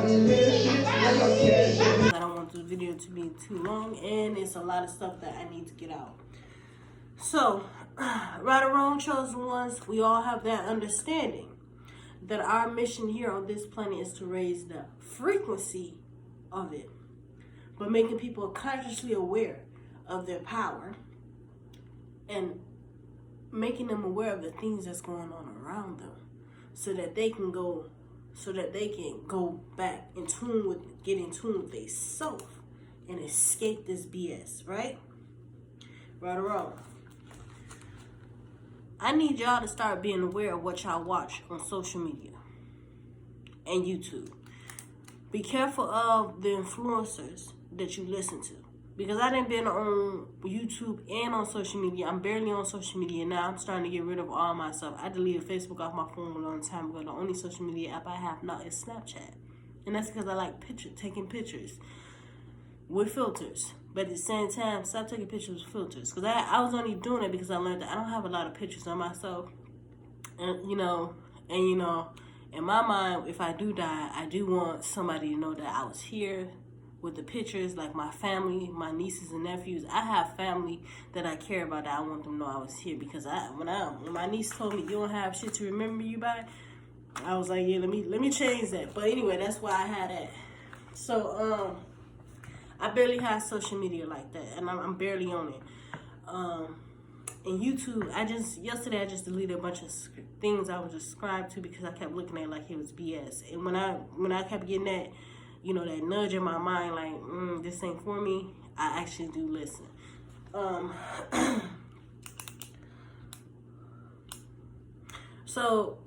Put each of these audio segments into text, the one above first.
I don't want the video to be too long, and it's a lot of stuff that I need to get out. So, right or wrong, chosen ones, we all have that understanding that our mission here on this planet is to raise the frequency of it, but making people consciously aware of their power and making them aware of the things that's going on around them, so that they can go back in tune with, get in tune with their self and escape this BS, right? Right or wrong? I need y'all to start being aware of what y'all watch on social media and YouTube. Be careful of the influencers that you listen to. Because I done been on YouTube and on social media. I'm barely on social media now. I'm starting to get rid of all my stuff. I deleted Facebook off my phone a long time ago. The only social media app I have now is Snapchat. And that's because I like taking pictures with filters. But at the same time, stop taking pictures with filters. Because I was only doing it because I learned that I don't have a lot of pictures on myself. And, in my mind, if I do die, I do want somebody to know that I was here with the pictures, like my family, my nieces and nephews. I have family that I care about that I want them to know I was here. Because when my niece told me, you don't have shit to remember you by, I was like, yeah, let me change that. But anyway, that's why I had that. So, I barely have social media like that, and I'm barely on it. And YouTube, yesterday I just deleted a bunch of things I was subscribed to because I kept looking at it like it was BS. And when I kept getting that, that nudge in my mind, like, this ain't for me, I actually do listen. So,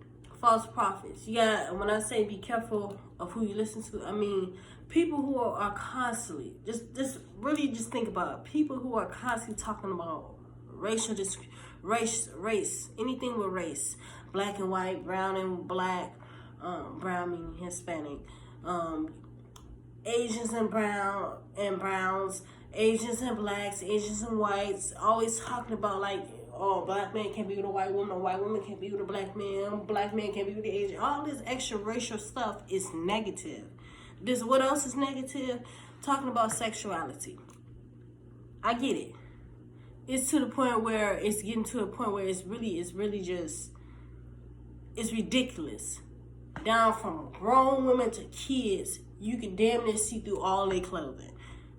false prophets. When I say be careful of who you listen to, I mean people who are constantly, just really just think about it. People who are constantly talking about race, anything with race, black and white, brown and black, brown meaning Hispanic, Asians and browns, Asians and blacks, Asians and whites, always talking about like, oh, black man can't be with a white woman can't be with a black man can't be with the Asian. All this extra racial stuff is negative. What else is negative? Talking about sexuality. I get it. It's to the point where it's getting to a point where it's really just, it's ridiculous. Down from grown women to kids, you can damn near see through all their clothing.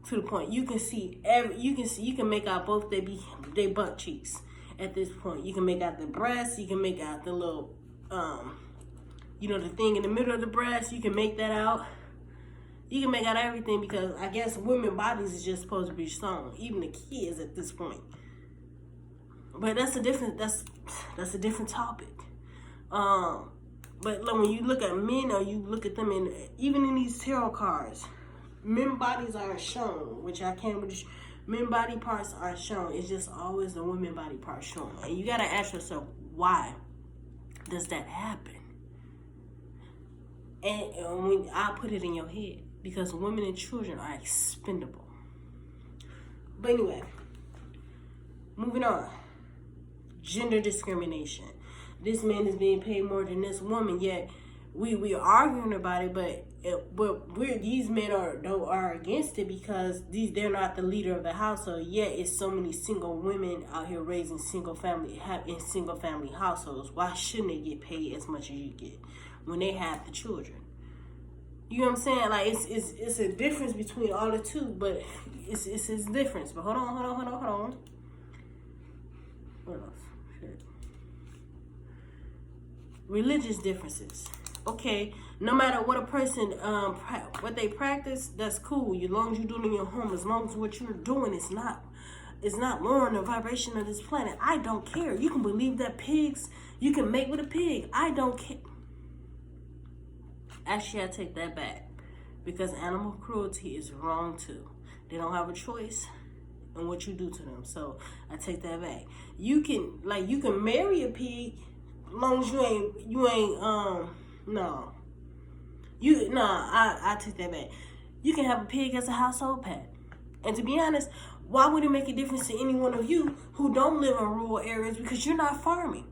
To the point you can see you can make out both their butt cheeks at this point. You can make out the breasts, you can make out the little the thing in the middle of the breast, you can make that out. You can make out everything because I guess women's bodies is just supposed to be shown, even the kids at this point. But that's a different topic. But when you look at men or you look at them even in these tarot cards, men bodies aren't shown, men body parts aren't shown. It's just always the women body part shown. And you gotta ask yourself, why does that happen? And when I put it in your head, because women and children are expendable. But anyway, moving on. Gender discrimination. This man is being paid more than this woman, yet we are arguing about it, but these men are against it because they're not the leader of the household. Yet it's so many single women out here raising single family households. Why shouldn't they get paid as much as you get when they have the children? You know what I'm saying? Like it's a difference between all the two, but it's a difference. But hold on. What else? Shit. Religious differences. Okay, no matter what a person what they practice, that's cool. As long as you do it in your home, as long as what you're doing is not lowering the vibration of this planet, I don't care. You can believe that you can mate with a pig. I don't care. Actually, I take that back because animal cruelty is wrong too. They don't have a choice in what you do to them. So I take that back. You can marry a pig as long as I take that back. You can have a pig as a household pet. And to be honest, why would it make a difference to any one of you who don't live in rural areas because you're not farming?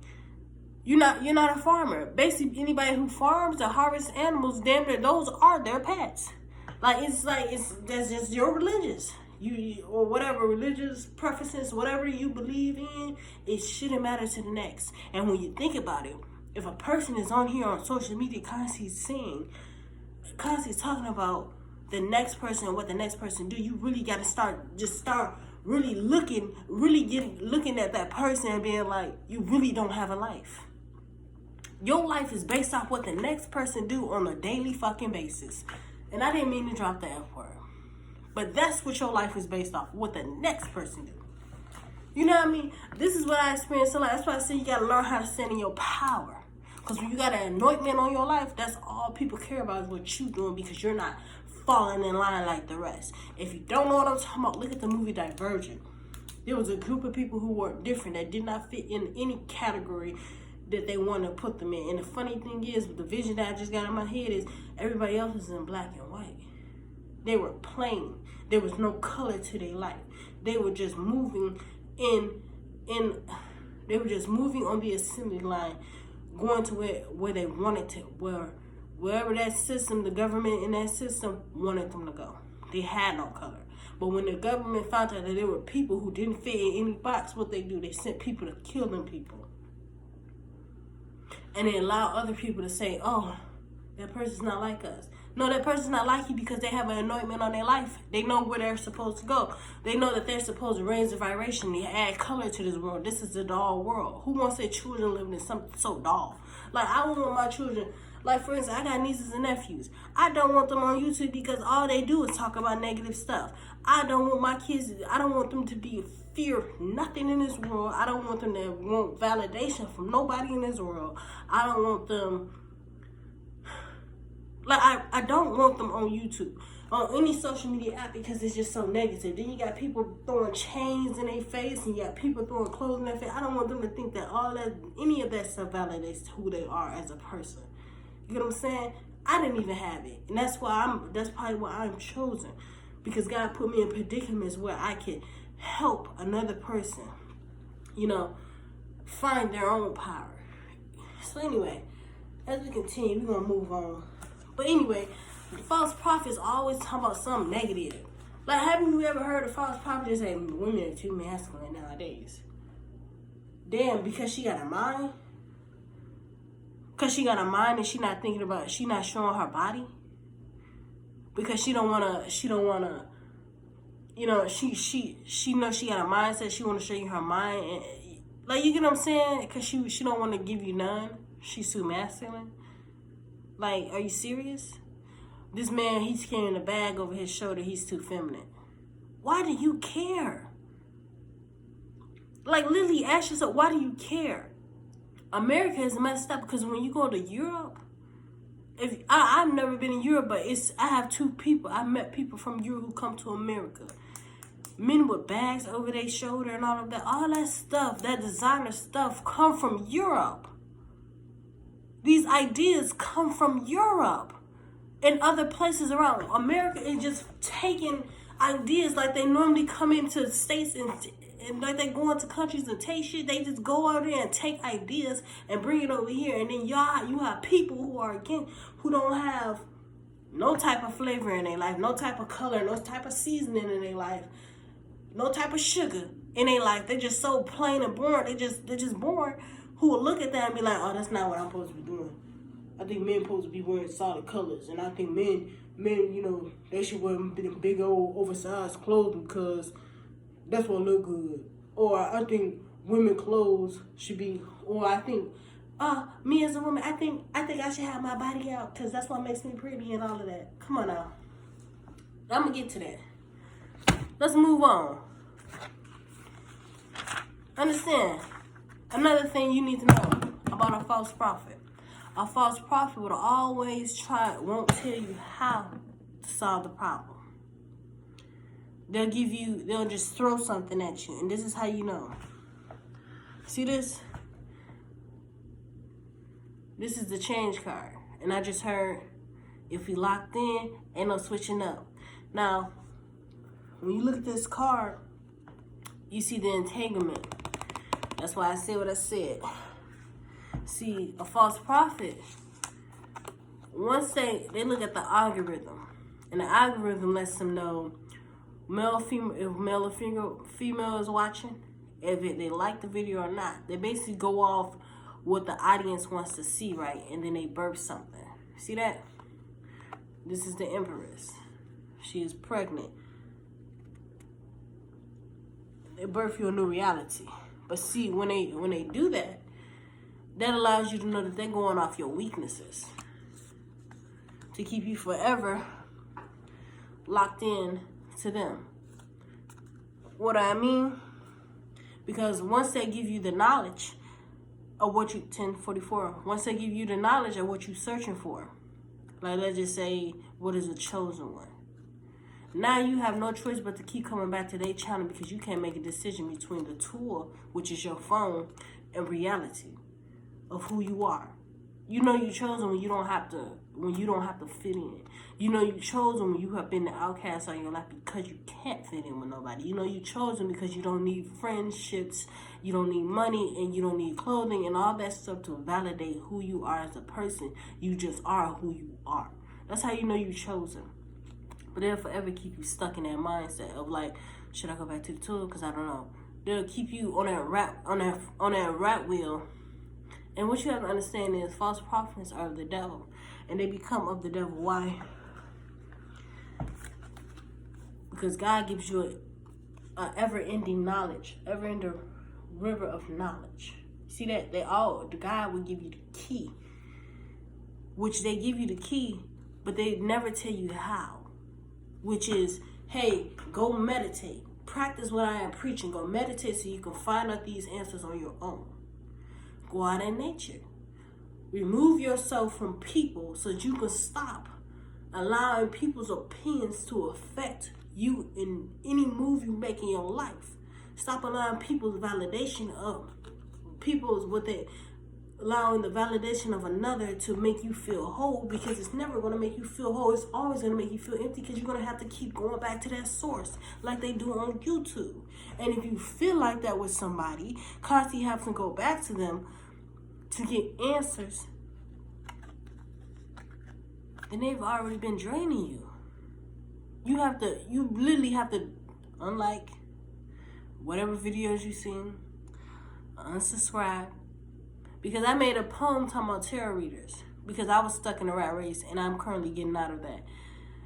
You're not a farmer. Basically, anybody who farms or harvests animals, damn near those are their pets. That's just your religious. You or whatever religious preferences, whatever you believe in, it shouldn't matter to the next. And when you think about it, if a person is on here on social media constantly talking about the next person and what the next person do, you really got to start really looking at that person and being like, you really don't have a life. Your life is based off what the next person do on a daily fucking basis. And I didn't mean to drop the F word. But that's what your life is based off, what the next person do. You know what I mean? This is what I experienced a lot. That's why I say you got to learn how to stand in your power. Because when you got an anointment on your life, that's all people care about is what you doing, because you're not falling in line like the rest. If you don't know what I'm talking about, look at the movie Divergent. There was a group of people who were different, that did not fit in any category that they want to put them in. And the funny thing is, the vision that I just got in my head is everybody else was in black and white. They were plain. There was no color to their life. They were just moving they were just moving on the assembly line, going to where they wanted to, wherever that system, the government in that system wanted them to go. They had no color. But when the government found out that there were people who didn't fit in any box, what they do, they sent people to kill them people. And they allow other people to say, oh, that person's not like us. No, that person's not like you because they have an anointment on their life. They know where they're supposed to go. They know that they're supposed to raise the vibration. They add color to this world. This is a dull world. Who wants their children living in something so dull? Like, I want my children, like, for instance, I got nieces and nephews. I don't want them on YouTube because all they do is talk about negative stuff. I don't want my kids, I don't want them to be fear nothing in this world. I don't want them to want validation from nobody in this world. I don't want them, like, I don't want them on YouTube, on any social media app, because it's just so negative. Then you got people throwing chains in their face, and you got people throwing clothes in their face. I don't want them to think that any of that stuff validates who they are as a person. You know what I'm saying? I didn't even have it. And that's probably why I'm chosen. Because God put me in predicaments where I could help another person, find their own power. So anyway, as we continue, we're going to move on. But anyway, false prophets always talk about something negative. Like, haven't you ever heard a false prophet just say, women are too masculine nowadays? Damn, because she got a mind? Because she got a mind and she not showing her body? Because she don't want to, she knows she got a mindset, she want to show you her mind. And, like, you get what I'm saying? Because she don't want to give you none. She's too masculine. Like, are you serious? This man, he's carrying a bag over his shoulder. He's too feminine. Why do you care? Like, literally, ask yourself, why do you care? America is messed up because when you go to Europe, I've never been in Europe, but I have two people. I met people from Europe who come to America. Men with bags over their shoulder and all of that. All that stuff, that designer stuff, come from Europe. These ideas come from Europe and other places around. America is just taking ideas like they normally come into the States and like they go into countries and take shit. They just go out there and take ideas and bring it over here. And then you have people who don't have no type of flavor in their life, no type of color, no type of seasoning in their life, no type of sugar in their life. They're just so plain and boring. They're just boring. Who will look at that and be like, oh, that's not what I'm supposed to be doing. I think men supposed to be wearing solid colors. And I think men, they should wear big old oversized clothes because that's what look good. Or I think women clothes should be, or I think, me as a woman, I think I should have my body out because that's what makes me pretty and all of that. Come on now. I'm going to get to that. Let's move on. Understand. Another thing you need to know about a false prophet. A false prophet will always won't tell you how to solve the problem. They'll just throw something at you. And this is how you know. See this? This is the change card. And I just heard, if we locked in, ain't no switching up. Now, when you look at this card, you see the entanglement. That's why I said what I said. See, a false prophet, once they look at the algorithm, and the algorithm lets them know male, female, if male or female is watching, if they like the video or not. They basically go off what the audience wants to see, right? And then they birth something. See that? This is the Empress. She is pregnant. They birth you a new reality. But see, when they do that, that allows you to know that they're going off your weaknesses to keep you forever locked in to them. What I mean? Because once they give you the knowledge of what you 1044, once they give you the knowledge of what you're searching for, like let's just say, what is a chosen one? Now you have no choice but to keep coming back to their channel because you can't make a decision between the tool, which is your phone, and reality of who you are. You know you chosen when you don't have to fit in. You know you chosen when you have been the outcast all your life because you can't fit in with nobody. You know you chosen because you don't need friendships, you don't need money, and you don't need clothing and all that stuff to validate who you are as a person. You just are who you are. That's how you know you chosen. But they'll forever keep you stuck in that mindset of like, should I go back to the tool? Because I don't know. They'll keep you on that rat wheel. And what you have to understand is false prophets are of the devil. And they become of the devil. Why? Because God gives you a ever-ending knowledge. Ever-ending river of knowledge. See that? God will give you the key. Which they give you the key, but they never tell you how. Which is, hey, go meditate. Practice what I am preaching. Go meditate so you can find out these answers on your own. Go out in nature. Remove yourself from people so that you can stop allowing people's opinions to affect you in any move you make in your life. Stop allowing people's validation of allowing the validation of another to make you feel whole, because it's never going to make you feel whole. It's always going to make you feel empty because you're going to have to keep going back to that source like they do on YouTube. And if you feel like that with somebody, constantly have to go back to them to get answers, then they've already been draining you. You literally have to, unlike whatever videos you've seen, unsubscribe. Because I made a poem talking about tarot readers. Because I was stuck in a rat race and I'm currently getting out of that.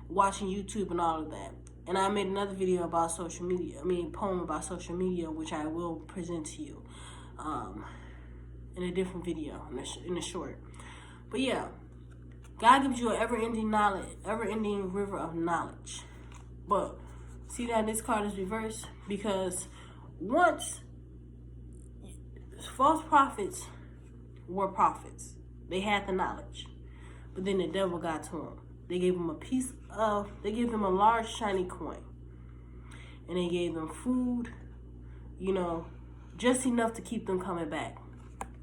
Watching YouTube and all of that. And I made another video about social media. Poem about social media, which I will present to you in a different video, in a short. But yeah, God gives you an ever-ending knowledge, ever-ending river of knowledge. But see that this card is reversed? Because once false prophets were prophets, they had the knowledge, but then the devil got to them. They gave them they gave them a large shiny coin, and they gave them food, just enough to keep them coming back.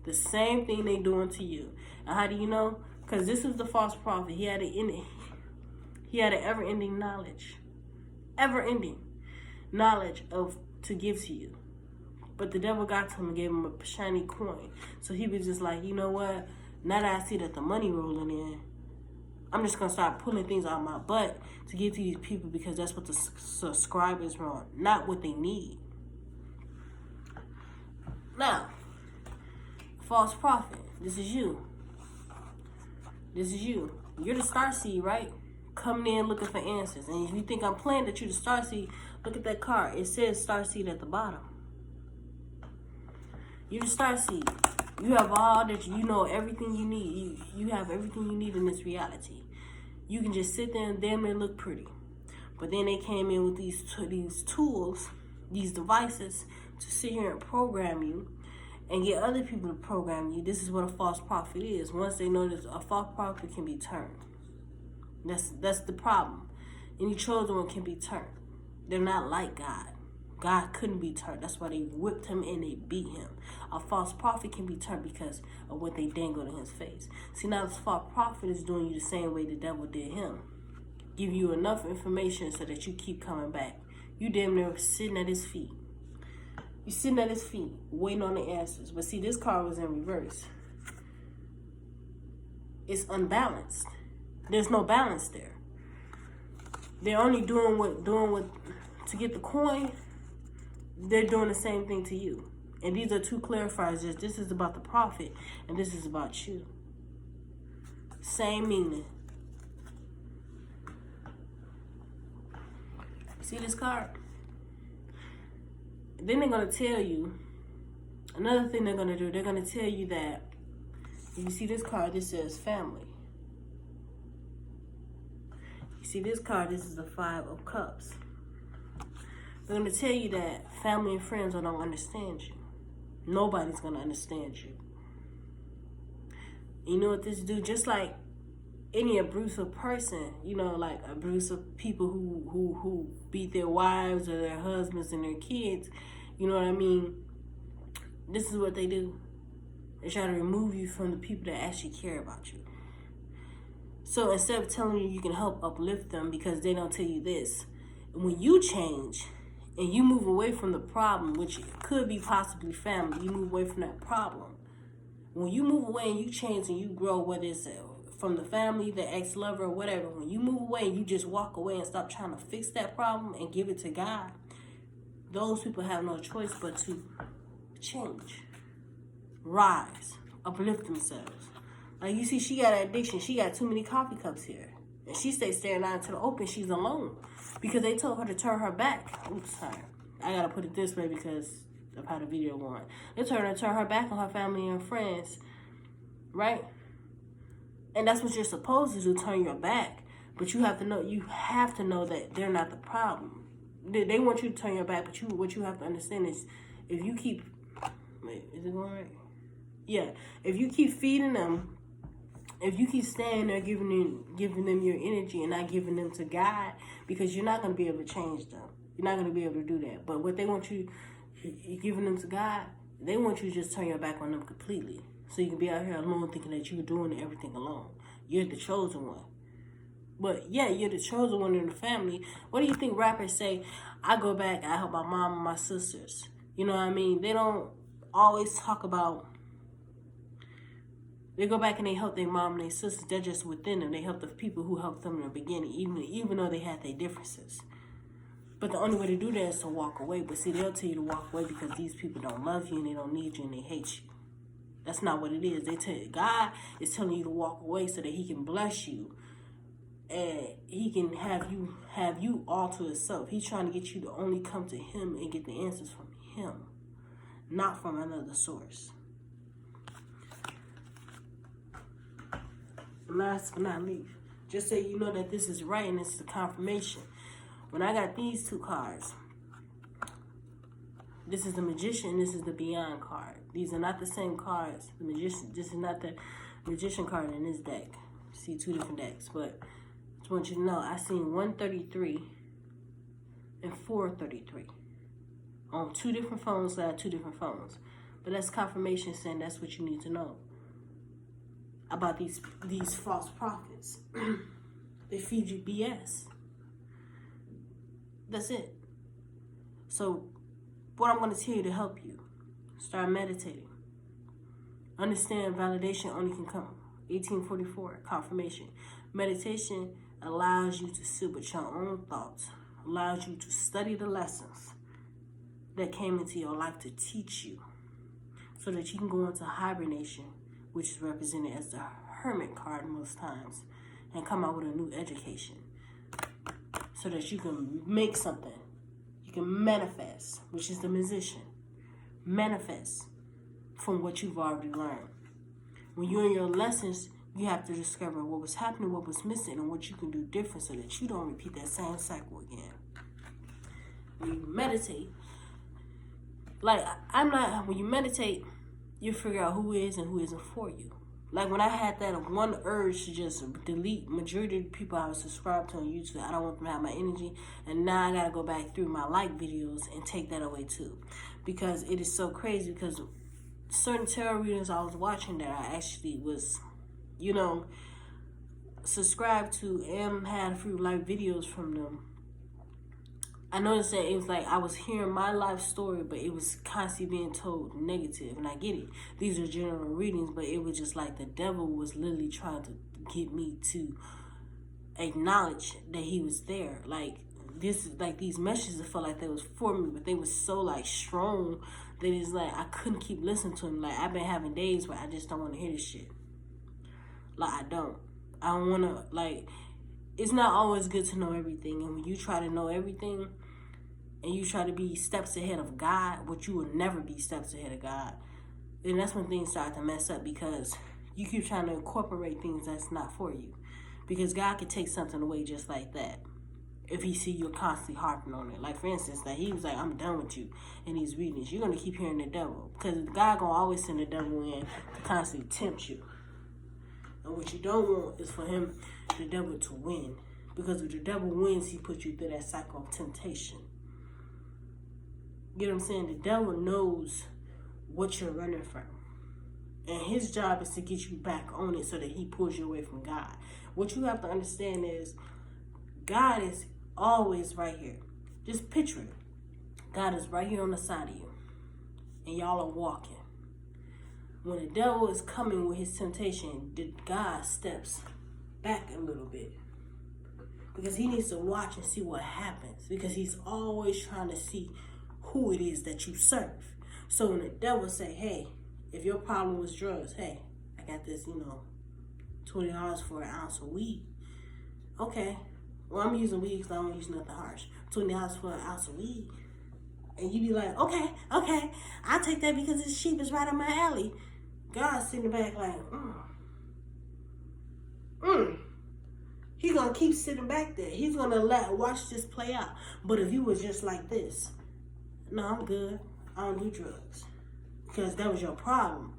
The same thing they doing to you. And how do you know? Because this is the false prophet. He had an ever-ending knowledge, ever-ending knowledge to give to you. But the devil got to him and gave him a shiny coin. So he was just like, you know what? Now that I see that the money rolling in, I'm just going to start pulling things out of my butt to give to these people because that's what the subscribers want, not what they need. Now, false prophet, this is you. This is you. You're the starseed, right? Coming in looking for answers. And if you think I'm playing that you're the starseed, look at that card. It says starseed at the bottom. You're the starseed. You have all that, everything you need. You have everything you need in this reality. You can just sit there and damn near look pretty. But then they came in with these tools, these devices to sit here and program you and get other people to program you. This is what a false prophet is. Once they know that a false prophet can be turned. That's the problem. Any chosen one can be turned. They're not like God. God couldn't be turned. That's why they whipped him and they beat him. A false prophet can be turned because of what they dangled in his face. See, now this false prophet is doing you the same way the devil did him. Give you enough information so that you keep coming back. You damn near sitting at his feet. You're sitting at his feet, waiting on the answers. But see, this card was in reverse. it's unbalanced. There's no balance there. They're only doing what to get the coin. They're doing the same thing to you. And these are two clarifiers. This is about the prophet, and this is about you. Same meaning. See this card? Then they're going to tell you, another thing they're going to do, they're going to tell you that, if you see this card, this says family. You see this card, this is the 5 of Cups. They're going to tell you that family and friends don't understand you. Nobody's going to understand you. You know what this do? Just like any abusive person, you know, like abusive people who beat their wives or their husbands and their kids, you know what I mean? This is what they do. They try to remove you from the people that actually care about you. So instead of telling you can help uplift them because they don't tell you this, when you change and you move away from the problem, which could be possibly family, you move away from that problem. When you move away and you change and you grow, whether it's from the family, the ex-lover, or whatever, when you move away and you just walk away and stop trying to fix that problem and give it to God, those people have no choice but to change, rise, uplift themselves. Like you see, she got an addiction. She got too many coffee cups here. And she stays staring out into the open. She's alone. Because they told her to turn her back. Oops, sorry. I got to put it this way because of how the video went. They told her to turn her back on her family and friends. Right? And that's what you're supposed to do, turn your back. But you have to know that they're not the problem. They want you to turn your back, but what you have to understand is if you keep... Wait, is it going right? Yeah. If you keep feeding them, if you keep staying there giving them your energy and not giving them to God, because you're not going to be able to change them. You're not going to be able to do that. But what they want you giving them to God, they want you to just turn your back on them completely. So you can be out here alone thinking that you're doing everything alone. You're the chosen one. But yeah, you're the chosen one in the family. What do you think rappers say? I go back, I help my mom and my sisters. You know what I mean? They don't always talk about... They go back and they help their mom and their sisters. They're just within them. They help the people who helped them in the beginning, even though they had their differences. But the only way to do that is to walk away. But see, they'll tell you to walk away because these people don't love you and they don't need you and they hate you. That's not what it is. They tell you, God is telling you to walk away so that He can bless you and He can have you all to Himself. He's trying to get you to only come to Him and get the answers from Him, not from another source. Last but not least, just so you know that this is right and this is the confirmation. When I got these two cards, this is the Magician and this is the Beyond card. These are not the same cards. The Magician, this is not the Magician card in this deck. See, two different decks, but I just want you to know I seen 133 and 433 on two different phones. I had two different phones, but that's confirmation saying that's what you need to know about these false prophets. They feed you BS. That's it. So what I'm going to tell you to help you, start meditating. Understand validation only can come. 1844, confirmation. Meditation allows you to sit with your own thoughts, allows you to study the lessons that came into your life to teach you so that you can go into hibernation, which is represented as the Hermit card most times, and come out with a new education so that you can make something. You can manifest, which is the Musician. Manifest from what you've already learned. When you're in your lessons, you have to discover what was happening, what was missing, and what you can do different so that you don't repeat that same cycle again. When you meditate, when you meditate, you figure out who is and who isn't for you. Like when I had that one urge to just delete majority of the people I was subscribed to on YouTube, I don't want them to have my energy, and now I gotta go back through my like videos and take that away too, because it is so crazy. Because certain tarot readings I was watching that I actually was, subscribed to and had a few like videos from them, I noticed that it was like I was hearing my life story, but it was constantly being told negative. And I get it. These are general readings, but it was just like the devil was literally trying to get me to acknowledge that he was there. Like this, like these messages, I felt like they was for me, but they was so like strong that it's like I couldn't keep listening to them. Like I've been having days where I just don't want to hear this shit. Like I don't want to, like, it's not always good to know everything. And when you try to know everything and you try to be steps ahead of God, which you will never be steps ahead of God, then that's when things start to mess up, because you keep trying to incorporate things that's not for you. Because God could take something away just like that if he see you're constantly harping on it. Like, for instance, like he was like, I'm done with you in these readings. You're going to keep hearing the devil, because God going to always send the devil in to constantly tempt you. And what you don't want is for him, the devil, to win. Because if the devil wins, he puts you through that cycle of temptation. You know what I'm saying? The devil knows what you're running from. And his job is to get you back on it so that he pulls you away from God. What you have to understand is God is always right here. Just picture it. God is right here on the side of you. And y'all are walking. When the devil is coming with his temptation, God steps back a little bit. Because he needs to watch and see what happens. Because he's always trying to see who it is that you serve. So when the devil say, hey, if your problem was drugs, hey, I got this, $20 for an ounce of weed. Okay. Well, I'm using weed because I don't use nothing harsh. $20 for an ounce of weed. And you be like, okay, I'll take that because it's cheap, it's right up my alley. God's sitting back like, He's going to keep sitting back there. He's going to watch this play out. But if you was just like this, no, I'm good. I don't do drugs. Because that was your problem.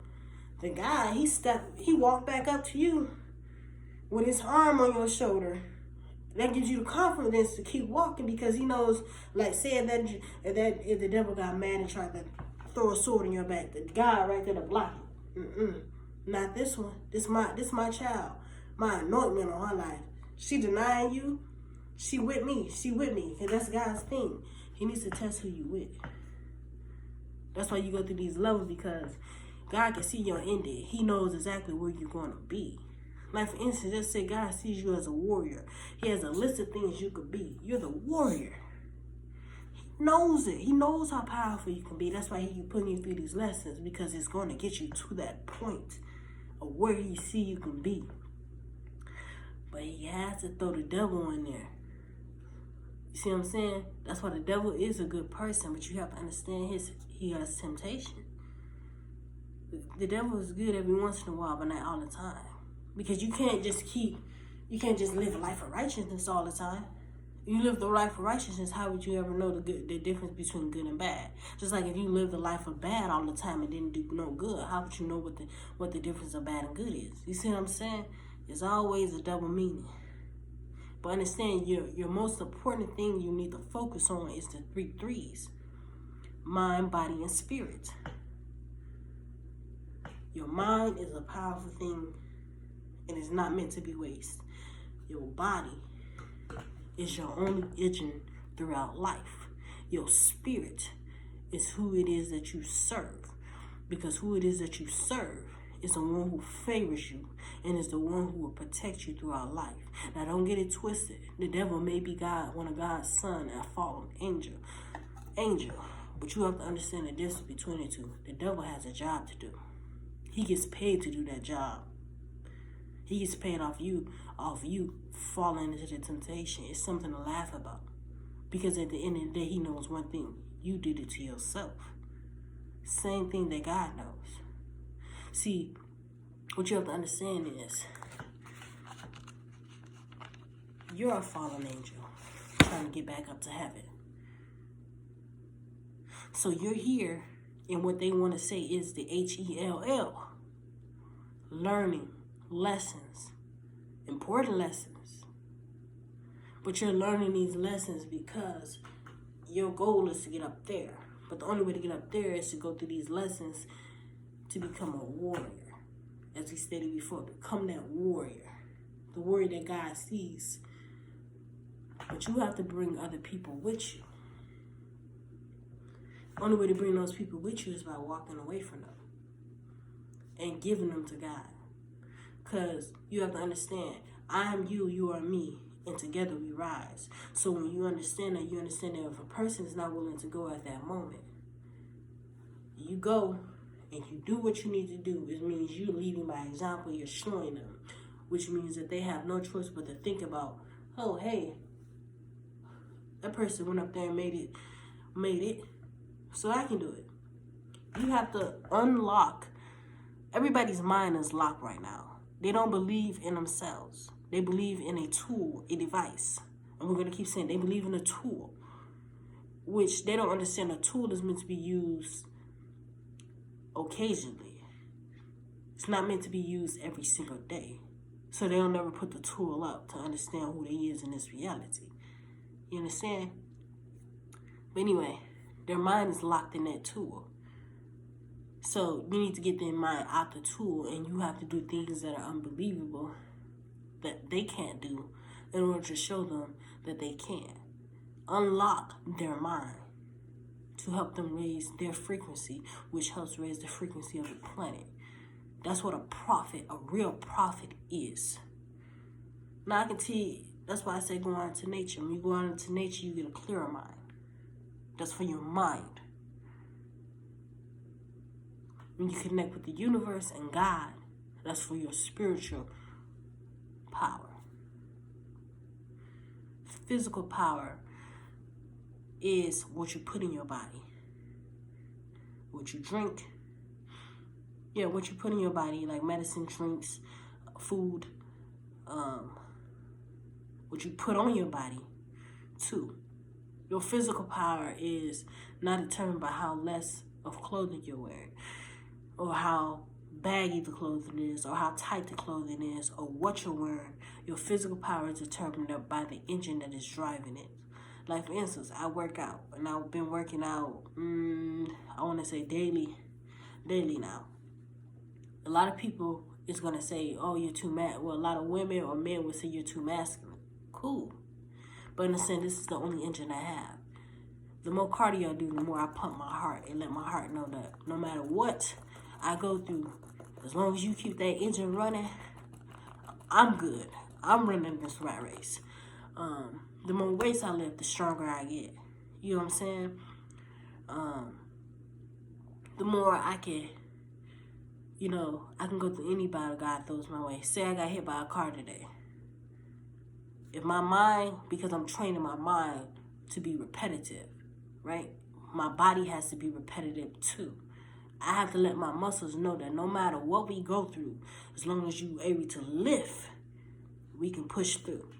The guy, he walked back up to you with his arm on your shoulder. That gives you the confidence to keep walking, because he knows, like, saying that if the devil got mad and tried to throw a sword in your back, the guy right there to block it. Not this one. This my child. My anointment on her life. She denying you. She with me. Because that's God's thing. He needs to test who you with. That's why you go through these levels, because God can see your end. He knows exactly where you're going to be. Like, for instance, just say God sees you as a warrior. He has a list of things you could be. You're the warrior. He knows it. He knows how powerful you can be. That's why he's putting you through these lessons, because it's going to get you to that point of where he see you can be. But he has to throw the devil in there. You see what I'm saying? That's why the devil is a good person, but you have to understand he has temptation. The devil is good every once in a while, but not all the time. Because you can't just live a life of righteousness all the time. You live the life of righteousness, how would you ever know the difference between good and bad? Just like if you live the life of bad all the time and didn't do no good, how would you know what the difference of bad and good is? You see what I'm saying? It's always a double meaning. But understand, your most important thing you need to focus on is the 3 threes. Mind, body, and spirit. Your mind is a powerful thing, and it's not meant to be wasted. Your body is your only engine throughout life. Your spirit is who it is that you serve. Because who it is that you serve is the one who favors you and is the one who will protect you throughout life. Now, don't get it twisted. The devil may be one of God's son, a fallen angel. But you have to understand the difference between the two. The devil has a job to do. He gets paid to do that job. He gets paid off you falling into the temptation. It's something to laugh about. Because at the end of the day, he knows one thing. You did it to yourself. Same thing that God knows. See, what you have to understand is, you're a fallen angel trying to get back up to heaven. So you're here, and what they want to say is the HELL. Learning lessons, important lessons. But you're learning these lessons because your goal is to get up there. But the only way to get up there is to go through these lessons to become a warrior. As we stated before, become that warrior. The warrior that God sees. But you have to bring other people with you. Only way to bring those people with you is by walking away from them and giving them to God. Because you have to understand, I am you, you are me, and together we rise. So when you understand that if a person is not willing to go at that moment, you go and you do what you need to do. It means you're leading by example, you're showing them, which means that they have no choice but to think about, oh, hey, that person went up there and made it, so I can do it. You have to unlock. Everybody's mind is locked right now. They don't believe in themselves. They believe in a tool, a device. And we're going to keep saying they believe in a tool, which they don't understand. A tool is meant to be used occasionally. It's not meant to be used every single day. So they'll never put the tool up to understand who they is in this reality. You understand? But anyway, their mind is locked in that tool. So you need to get their mind out the tool, and you have to do things that are unbelievable that they can't do in order to show them that they can. Unlock their mind to help them raise their frequency, which helps raise the frequency of the planet. That's what a prophet, a real prophet is. Now I can tell you, that's why I say go out into nature. When you go out into nature, you get a clearer mind. That's for your mind. When you connect with the universe and God, that's for your spiritual power. Physical power is what you put in your body. What you drink. Yeah, what you put in your body, like medicine, drinks, food. What you put on your body, too. Your physical power is not determined by how less of clothing you're wearing, or how baggy the clothing is, or how tight the clothing is, or what you're wearing. Your physical power is determined by the engine that is driving it. Like, for instance, I work out, and I've been working out, I want to say daily now. A lot of people is going to say, oh, you're too mad. Well, a lot of women or men would say you're too masculine. Cool. But in a sense, this is the only engine I have. The more cardio I do, the more I pump my heart and let my heart know that no matter what I go through, as long as you keep that engine running, I'm good. I'm running this rat race. The more weights I lift, the stronger I get. You know what I'm saying? The more I can, I can go through any battle God throws my way. Say I got hit by a car today. If my mind, because I'm training my mind to be repetitive, right? My body has to be repetitive too. I have to let my muscles know that no matter what we go through, as long as you're able to lift, we can push through.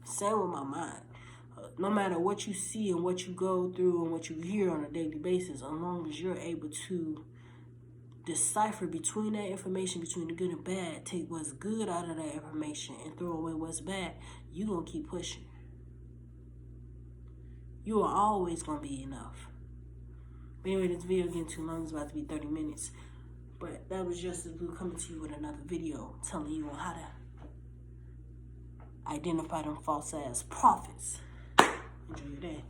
Same with my mind. No matter what you see and what you go through and what you hear on a daily basis, as long as you're able to decipher between that information, between the good and bad, take what's good out of that information and throw away what's bad, you're going to keep pushing. You are always going to be enough. But anyway, this video getting too long. It's about to be 30 minutes. But that was just Blue coming to you with another video telling you on how to identify them false ass prophets. Enjoy your day.